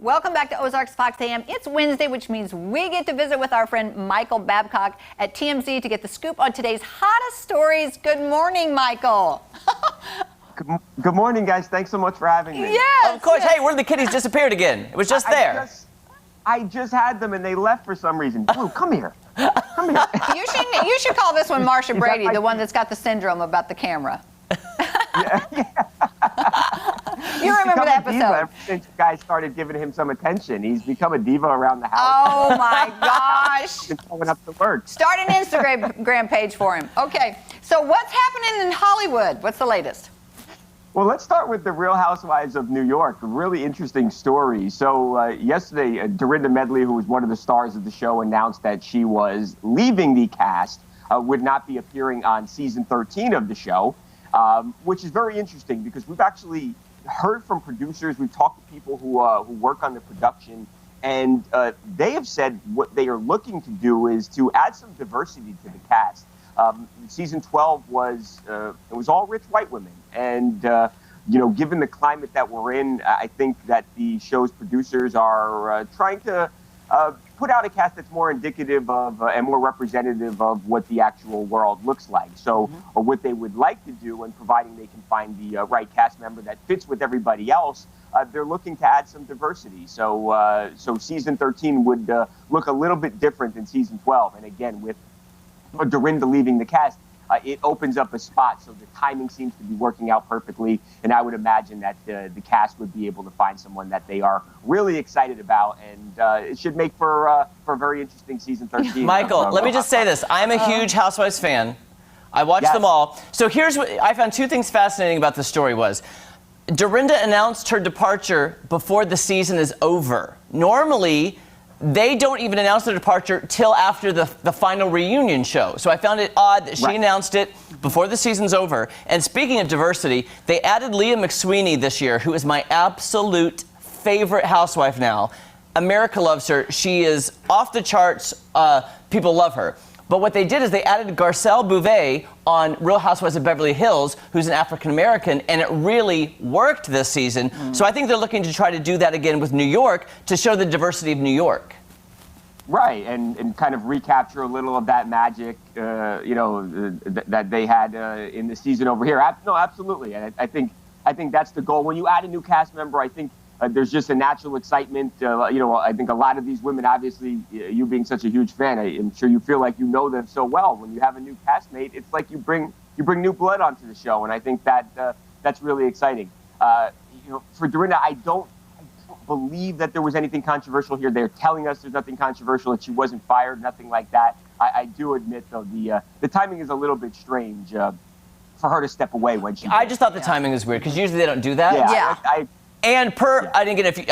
Welcome back to Ozarks Fox AM. It's Wednesday, which means we get to visit with our friend Michael Babcock at TMZ to get the scoop on today's hottest stories. Good morning, Michael. Good morning, guys. Thanks so much for having me. Yes, of course. yes. Hey, where did the kitties disappeared again? It was just there. I just had them and they left for some reason. Blue, come here. Come here. You should call this one Marsha Brady, the one that's got the syndrome about the camera. You remember that episode? Ever since you guys started giving him some attention, he's become a diva around the house. Oh my gosh! He's showing up to work. Start an Instagram page for him. Okay, so what's happening in Hollywood? What's the latest? Well, let's start with the Real Housewives of New York. A really interesting story. So yesterday, Dorinda Medley, who was one of the stars of the show, announced that she was leaving the cast, would not be appearing on season 13 of the show, which is very interesting because we've actually heard from producers. We've talked to people who work on the production, and they have said what they are looking to do is to add some diversity to the cast. Season 12 was all rich white women, and given the climate that we're in, I think that the show's producers are trying to put out a cast that's more indicative of and more representative of what the actual world looks like. So what they would like to do, and providing they can find the right cast member that fits with everybody else, they're looking to add some diversity. So season 13 would look a little bit different than season 12. And again, with Dorinda leaving the cast, it opens up a spot. So the timing seems to be working out perfectly. And I would imagine that the cast would be able to find someone that they are really excited about. And it should make for a very interesting season 13. Michael, let me just say this. I'm a huge Housewives fan. I watched them all. So here's what I found. Two things fascinating about the story was Dorinda announced her departure before the season is over. Normally, they don't even announce their departure till after the final reunion show. So I found it odd that she announced it before the season's over. And speaking of diversity, they added Leah McSweeney this year, who is my absolute favorite housewife now. America loves her. She is off the charts. People love her. But what they did is they added Garcelle Bouvet on Real Housewives of Beverly Hills, who's an African-American, and it really worked this season. So I think they're looking to try to do that again with New York to show the diversity of New York. Right, and kind of recapture a little of that magic, that they had in the season over here. No, absolutely, and I think that's the goal. When you add a new cast member, I think there's just a natural excitement. I think a lot of these women, obviously, you being such a huge fan, I'm sure you feel like you know them so well. When you have a new castmate, it's like you bring new blood onto the show, and I think that that's really exciting. For Dorinda, I don't believe that there was anything controversial here. They're telling us there's nothing controversial, that she wasn't fired, nothing like that. I do admit, though, the timing is a little bit strange for her to step away when she. I just thought the timing was weird because usually they don't do that. Yeah. I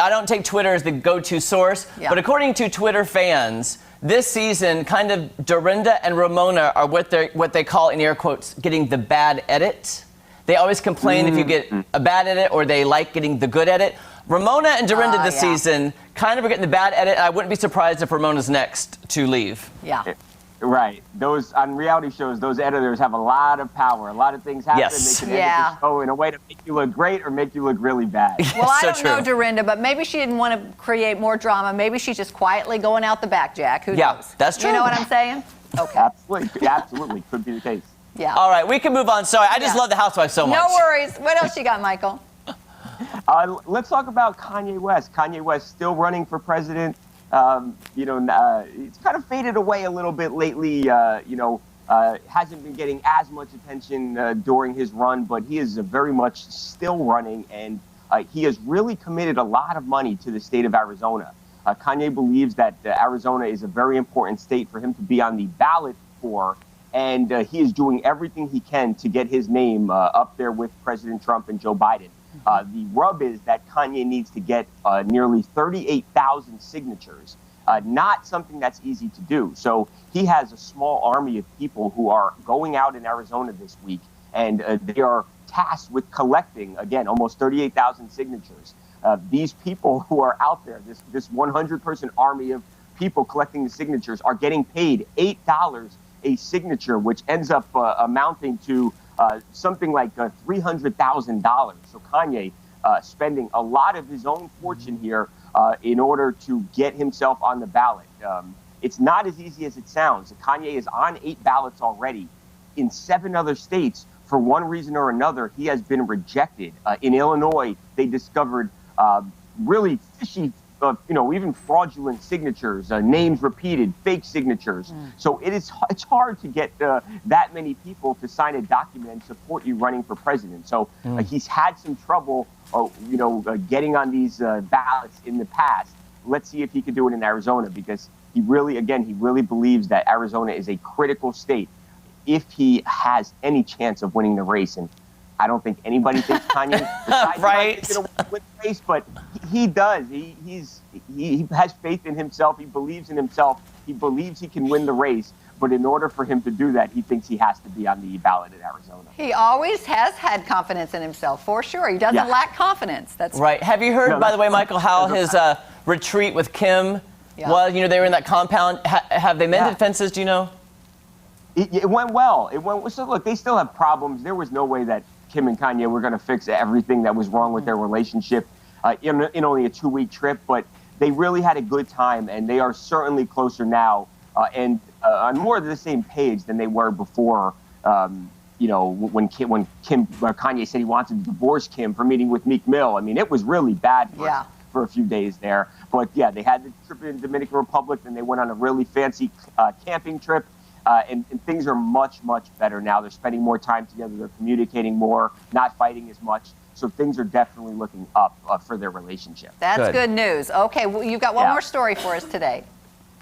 don't take Twitter as the go-to source, but according to Twitter fans, this season, kind of Dorinda and Ramona are what they call, in air quotes, getting the bad edit. They always complain if you get a bad edit, or they like getting the good edit. Ramona and Dorinda this season kind of are getting the bad edit. I wouldn't be surprised if Ramona's next to leave. Yeah. Right. Those on reality shows, those editors have a lot of power. A lot of things happen. Yes. They can edit the show in a way to make you look great or make you look really bad. Well, I don't know Dorinda, but maybe she didn't want to create more drama. Maybe she's just quietly going out the back, Jack. Who knows? Yeah, that's true. You know what I'm saying? Okay. Absolutely. Could be the case. Yeah. All right, we can move on. Sorry, I just love the Housewives so much. No worries. What else you got, Michael? Let's talk about Kanye West. Kanye West still running for president. It's kind of faded away a little bit lately. Hasn't been getting as much attention during his run, but he is very much still running, and he has really committed a lot of money to the state of Arizona. Kanye believes that Arizona is a very important state for him to be on the ballot for, and he is doing everything he can to get his name up there with President Trump and Joe Biden. The rub is that Kanye needs to get nearly 38,000 signatures, not something that's easy to do. So he has a small army of people who are going out in Arizona this week, and they are tasked with collecting, again, almost 38,000 signatures. These people who are out there, this 100-person army of people collecting the signatures, are getting paid $8 a signature, which ends up amounting to something like $300,000. So Kanye spending a lot of his own fortune here in order to get himself on the ballot. It's not as easy as it sounds. Kanye is on 8 ballots already. In 7 other states, for one reason or another, he has been rejected. In Illinois, they discovered really fishy, even fraudulent signatures, names repeated, fake signatures. So it's hard to get that many people to sign a document and support you running for president. So he's had some trouble, getting on these ballots in the past. Let's see if he can do it in Arizona, because he really believes that Arizona is a critical state if he has any chance of winning the race. And I don't think anybody thinks Kanye right. is going to win the race, but he does. He has faith in himself. He believes in himself. He believes he can win the race. But in order for him to do that, he thinks he has to be on the ballot in Arizona. He always has had confidence in himself, for sure. He doesn't lack confidence. That's right. Have you heard, by the way, Michael, how his retreat with Kim was? They were in that compound. Have they mended fences? Do you know? It went well. So look, they still have problems. There was no way that Kim and Kanye were going to fix everything that was wrong with their relationship in only a 2-week trip. But they really had a good time, and they are certainly closer now and on more of the same page than they were before. When Kanye said he wanted to divorce Kim for meeting with Meek Mill. I mean, it was really bad for a few days there. But yeah, they had the trip in the Dominican Republic, and they went on a really fancy camping trip. And things are much, much better now. They're spending more time together. They're communicating more, not fighting as much. So things are definitely looking up for their relationship. That's good news. Okay, well, you've got one more story for us today.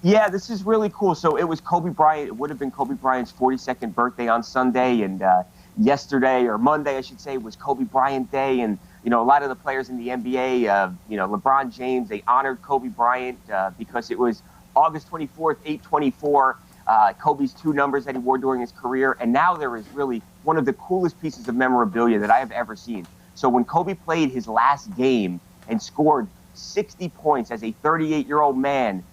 Yeah, this is really cool. So it was Kobe Bryant. It would have been Kobe Bryant's 42nd birthday on Sunday. And yesterday, or Monday, I should say, was Kobe Bryant Day. And, a lot of the players in the NBA, LeBron James, they honored Kobe Bryant because it was August 24th, 8/24. Kobe's 2 numbers that he wore during his career. And now there is really one of the coolest pieces of memorabilia that I have ever seen. So when Kobe played his last game and scored 60 points as a 38-year-old man,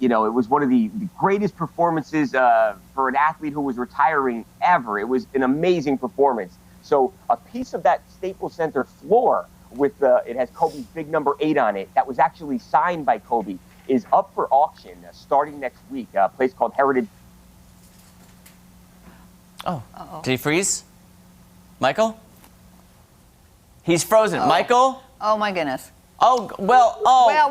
it was one of the greatest performances for an athlete who was retiring ever. It was an amazing performance. So a piece of that Staples Center floor with it has Kobe's big number 8 on it that was actually signed by Kobe is up for auction starting next week. A place called Heritage. Oh, did he freeze? Michael? He's frozen. Michael? Oh, my goodness. Oh, well,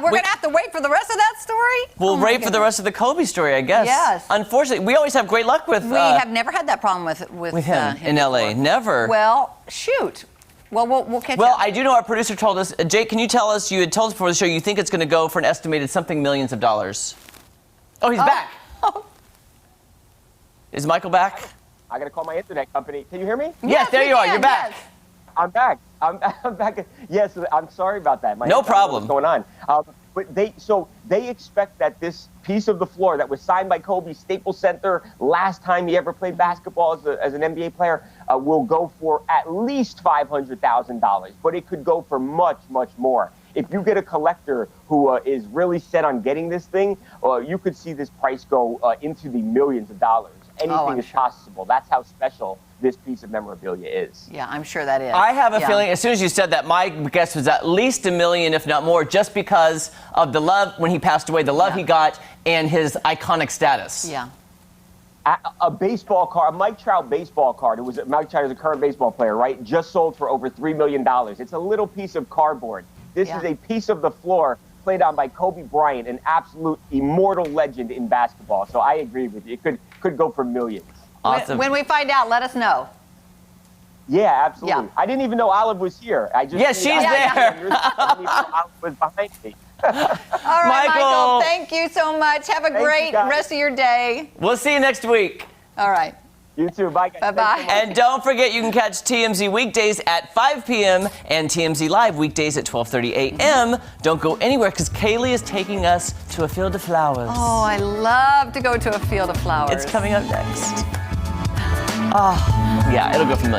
we're going to have to wait for the rest of that story? We'll wait for the rest of the Kobe story, I guess. Yes. Unfortunately, we always have great luck with We have never had that problem with him in L.A. before. Never. Well, shoot. Well, we'll catch up. Well, I do know our producer told us, Jake, can you tell us, you had told us before the show, you think it's going to go for an estimated something millions of dollars. Oh, he's back. Is Michael back? I got to call my internet company. Can you hear me? Yes, there you are. You're back. Yes. I'm back. I'm back. Yes, I'm sorry about that. No problem. What's going on? But they expect that this piece of the floor that was signed by Kobe, Staples Center, last time he ever played basketball as an NBA player, will go for at least $500,000. But it could go for much, much more. If you get a collector who is really set on getting this thing, you could see this price go into the millions of dollars. Anything is possible. That's how special this piece of memorabilia is. Yeah, I'm sure that is. I have a feeling, as soon as you said that, my guess was at least $1 million, if not more, just because of the love, when he passed away, the love he got, and his iconic status. Yeah. A baseball card, a Mike Trout baseball card. Mike Trout is a current baseball player, right? Just sold for over $3 million. It's a little piece of cardboard. This is a piece of the floor played on by Kobe Bryant, an absolute immortal legend in basketball. So I agree with you. It could go for millions. Awesome. When we find out, let us know. Yeah, absolutely. Yeah. I didn't even know Olive was here. Yes, she's there. Olive was behind me. All right, Michael, thank you so much. Have a great rest of your day. We'll see you next week. All right. You too. Bye, guys. Bye-bye. And don't forget, you can catch TMZ weekdays at 5 p.m. and TMZ Live weekdays at 12:30 a.m. Don't go anywhere, because Kaylee is taking us to a field of flowers. Oh, I love to go to a field of flowers. It's coming up next. Oh, yeah, it'll go from